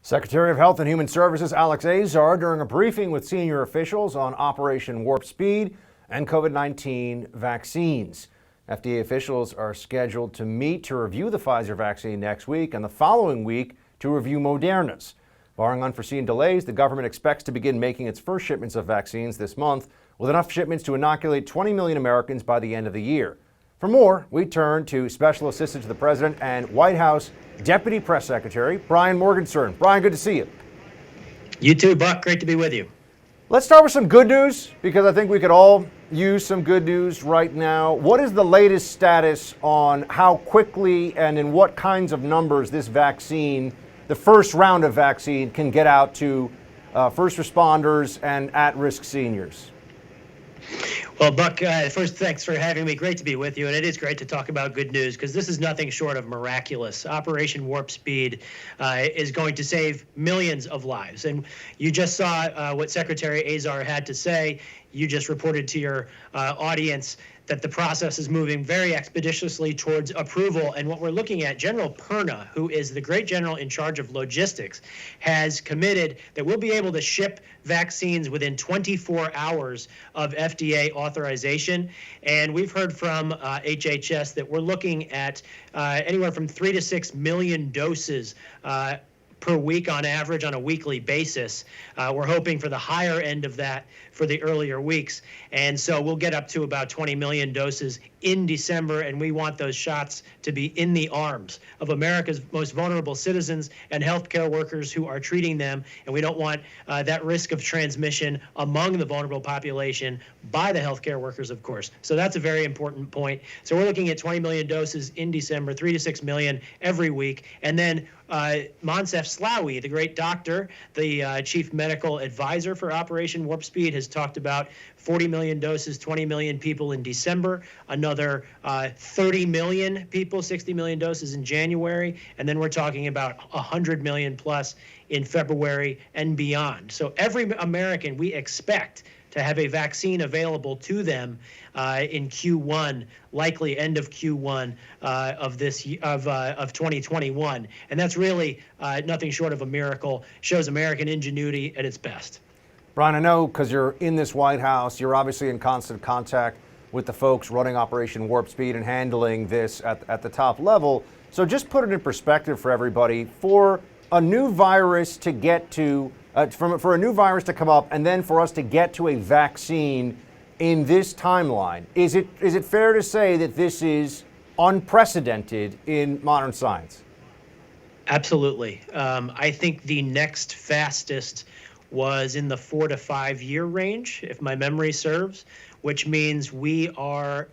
Secretary of Health and Human Services Alex Azar during a briefing with senior officials on Operation Warp Speed and COVID-19 vaccines. FDA officials are scheduled to meet to review the Pfizer vaccine next week and the following week to review Moderna's. Barring unforeseen delays, the government expects to begin making its first shipments of vaccines this month, with enough shipments to inoculate 20 million Americans by the end of the year. For more, we turn to Special Assistant to the President and White House Deputy Press Secretary Brian Morgenstern. Brian, good to see you. You too, Buck. Great to be with you. Let's start with some good news, because I think we could all use some good news right now. What is the latest status on how quickly and in what kinds of numbers this vaccine, the first round of vaccine, can get out to first responders and at-risk seniors? Well, Buck, first, thanks for having me. Great to be with you. And it is great to talk about good news, because this is nothing short of miraculous. Operation Warp Speed is going to save millions of lives. And you just saw what Secretary Azar had to say. You just reported to your audience that the process is moving very expeditiously towards approval. And what we're looking at, General Perna, who is the great general in charge of logistics, has committed that we'll be able to ship vaccines within 24 hours of FDA authorization. And we've heard from HHS that we're looking at anywhere from 3 to 6 million doses per week on average on a weekly basis. We're hoping for the higher end of that for the earlier weeks. And so we'll get up to about 20 million doses in December, and we want those shots to be in the arms of America's most vulnerable citizens and healthcare workers who are treating them. And we don't want that risk of transmission among the vulnerable population by the healthcare workers, of course. So that's a very important point. So we're looking at 20 million doses in December, 3 to 6 million every week. And then Moncef Slaoui, the great doctor, the chief medical advisor for Operation Warp Speed, has talked about 40 million doses, 20 million people in December, another 30 million people, 60 million doses in January, and then we're talking about 100 million plus in February and beyond. So every American we expect to have a vaccine available to them in Q1, likely end of Q1 of 2021, and that's really nothing short of a miracle. Shows American ingenuity at its best. Brian, I know because you're in this White House, you're obviously in constant contact with the folks running Operation Warp Speed and handling this at the top level. So just put it in perspective for everybody. For a new virus to get to for a new virus to come up and then for us to get to a vaccine in this timeline, is it fair to say that this is unprecedented in modern science? Absolutely. I think the next fastest was in the 4 to 5 year range, if my memory serves, which means we are,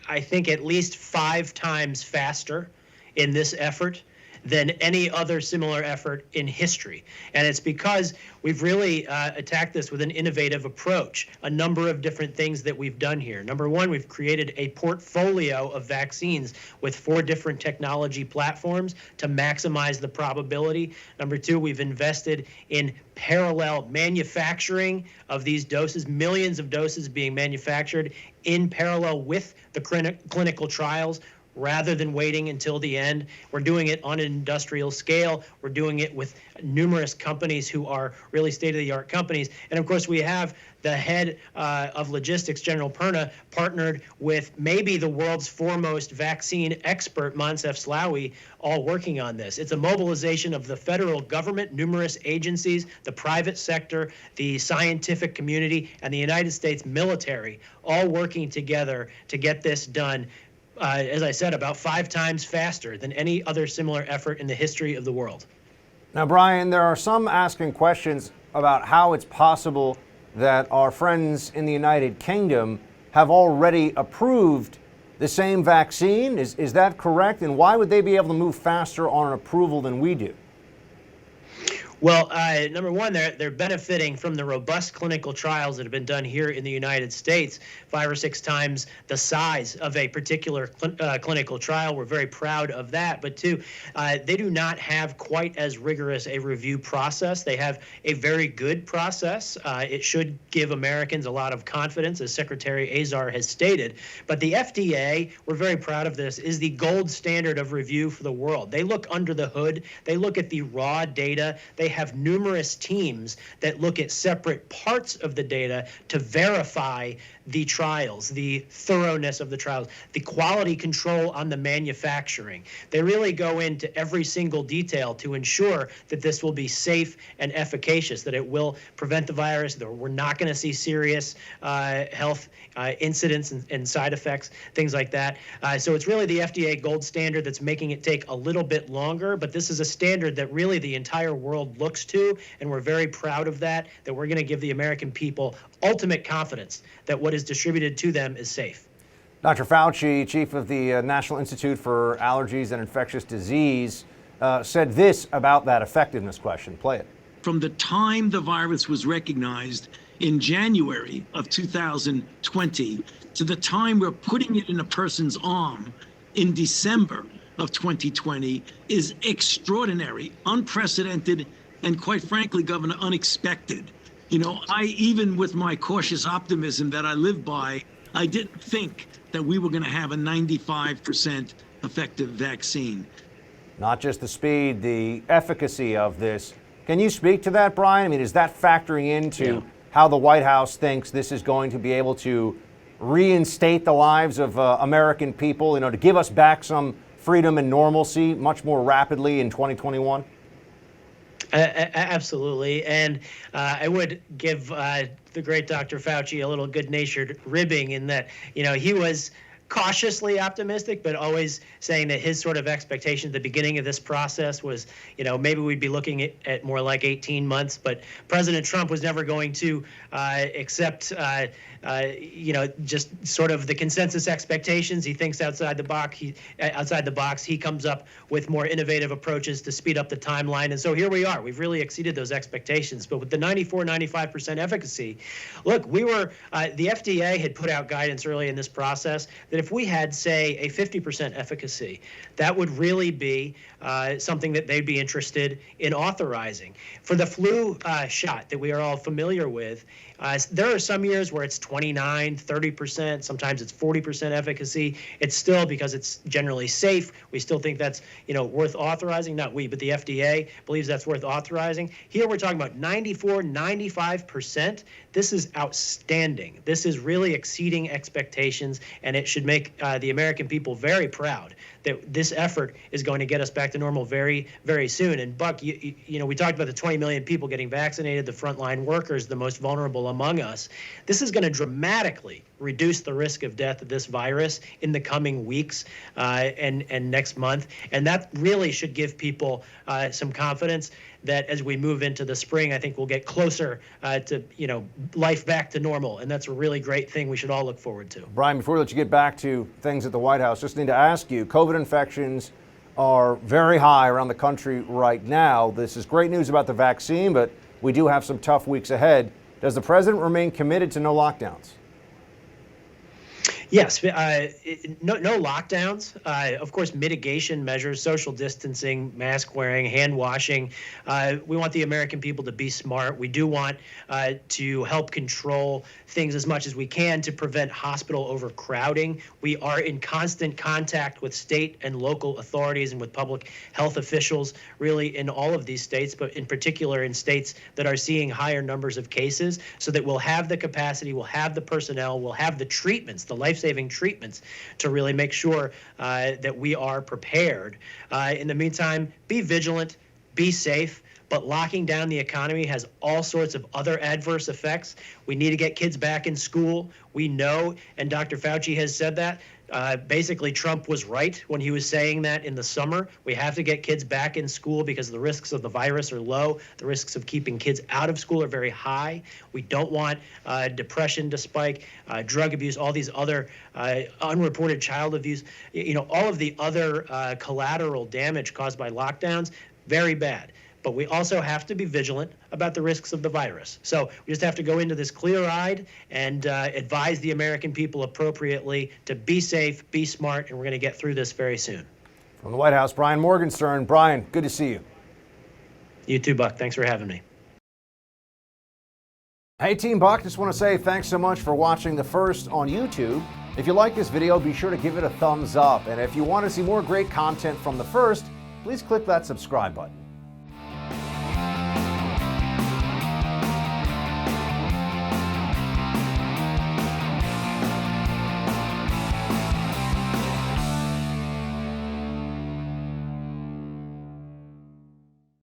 I think, at least 5 times faster in this effort than any other similar effort in history. And it's because we've really attacked this with an innovative approach, a number of different things that we've done here. Number one, we've created a portfolio of vaccines with 4 different technology platforms to maximize the probability. Number two, we've invested in parallel manufacturing of these doses, millions of doses being manufactured in parallel with the clinical trials, rather than waiting until the end. We're doing it on an industrial scale. We're doing it with numerous companies who are really state-of-the-art companies. And of course, we have the head of logistics, General Perna, partnered with maybe the world's foremost vaccine expert, Moncef Slaoui, all working on this. It's a mobilization of the federal government, numerous agencies, the private sector, the scientific community, and the United States military, all working together to get this done. As I said, about 5 times faster than any other similar effort in the history of the world. Now, Brian, there are some asking questions about how it's possible that our friends in the United Kingdom have already approved the same vaccine. Is that correct? And why would they be able to move faster on an approval than we do? Well, number one, they're benefiting from the robust clinical trials that have been done here in the United States, 5 or 6 times the size of a particular clinical trial. We're very proud of that. But two, they do not have quite as rigorous a review process. They have a very good process. It should give Americans a lot of confidence, as Secretary Azar has stated. But the FDA, we're very proud of this, is the gold standard of review for the world. They look under the hood. They look at the raw data. They have numerous teams that look at separate parts of the data to verify the trials, the thoroughness of the trials, the quality control on the manufacturing. They really go into every single detail to ensure that this will be safe and efficacious, that it will prevent the virus, that we're not going to see serious health incidents and side effects, things like that. So it's really the FDA gold standard that's making it take a little bit longer, but this is a standard that really the entire world looks to, and we're very proud of that we're going to give the American people ultimate confidence that what is distributed to them is safe. Dr. Fauci, chief of the National Institute for Allergies and Infectious Disease, said this about that effectiveness question. Play it. From the time the virus was recognized in January of 2020 to the time we're putting it in a person's arm in December of 2020 is extraordinary, unprecedented, and quite frankly, Governor, unexpected. You know, even with my cautious optimism that I live by, I didn't think that we were going to have a 95% effective vaccine. Not just the speed, the efficacy of this. Can you speak to that, Brian? I mean, is that factoring into how the White House thinks this is going to be able to reinstate the lives of American people, you know, to give us back some freedom and normalcy much more rapidly in 2021? Absolutely. And I would give the great Dr. Fauci a little good-natured ribbing in that, you know, he was cautiously optimistic, but always saying that his sort of expectation at the beginning of this process was, you know, maybe we'd be looking at more like 18 months. But President Trump was never going to accept, you know, just sort of the consensus expectations. He thinks outside the box. He comes up with more innovative approaches to speed up the timeline. And so here we are. We've really exceeded those expectations. But with the 95% efficacy, look, we were the FDA had put out guidance early in this process that if we had, say, a 50% efficacy, that would really be something that they'd be interested in authorizing. For the flu shot that we are all familiar with, there are some years where it's 29, 30%, sometimes it's 40% efficacy. It's still, because it's generally safe, we still think that's, you know, worth authorizing. Not we, but the FDA believes that's worth authorizing. Here we're talking about 94, 95%. This is outstanding. This is really exceeding expectations, and it should make the American people very proud that this effort is going to get us back to normal very, very soon. And Buck, you know, we talked about the 20 million people getting vaccinated, the frontline workers, the most vulnerable among us. This is going to dramatically reduce the risk of death of this virus in the coming weeks and next month. And that really should give people some confidence that as we move into the spring, I think we'll get closer to, you know, life back to normal. And that's a really great thing we should all look forward to. Brian, before we let you get back to things at the White House, just need to ask you, COVID infections are very high around the country right now. This is great news about the vaccine, but we do have some tough weeks ahead. Does the president remain committed to no lockdowns? Yes, no lockdowns. Of course, mitigation measures, social distancing, mask wearing, hand washing. We want the American people to be smart. We do want to help control things as much as we can to prevent hospital overcrowding. We are in constant contact with state and local authorities and with public health officials, really in all of these states, but in particular in states that are seeing higher numbers of cases, so that we'll have the capacity, we'll have the personnel, we'll have the treatments, the life-saving treatments to really make sure that we are prepared. In the meantime, be vigilant, be safe. But locking down the economy has all sorts of other adverse effects. We need to get kids back in school. We know, and Dr. Fauci has said that. Basically, Trump was right when he was saying that in the summer. We have to get kids back in school because the risks of the virus are low. The risks of keeping kids out of school are very high. We don't want depression to spike, drug abuse, all these other unreported child abuse, you know, all of the other collateral damage caused by lockdowns, very bad. But we also have to be vigilant about the risks of the virus. So we just have to go into this clear-eyed and advise the American people appropriately to be safe, be smart, and we're going to get through this very soon. From the White House, Brian Morgenstern. Brian, good to see you. You too, Buck. Thanks for having me. Hey, Team Buck, just want to say thanks so much for watching The First on YouTube. If you like this video, be sure to give it a thumbs up. And if you want to see more great content from The First, please click that subscribe button.